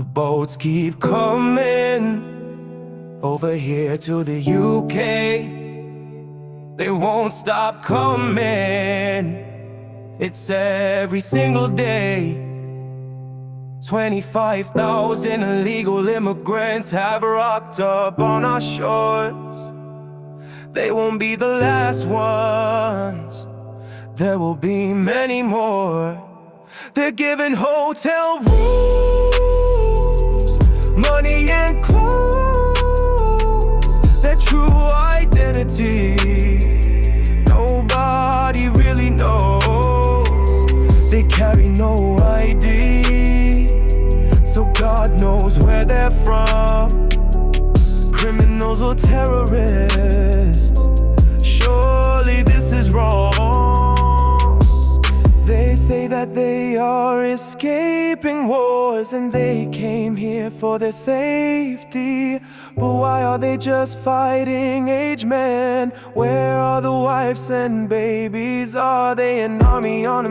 The boats keep coming over here to the UK. They won't stop coming. It's every single day. 25,000 illegal immigrants have rocked up on our shores. They won't be the last ones. There will be many more. They're giving hotel rooms, money and clothes, their true identity nobody really knows. They carry no ID, so God knows where they're from. Criminals or terrorists, surely this is wrong. They say that they are escaping wars and they came here for their safety. But why are they just fighting aged men? Where are the wives and babies? Are they an army on a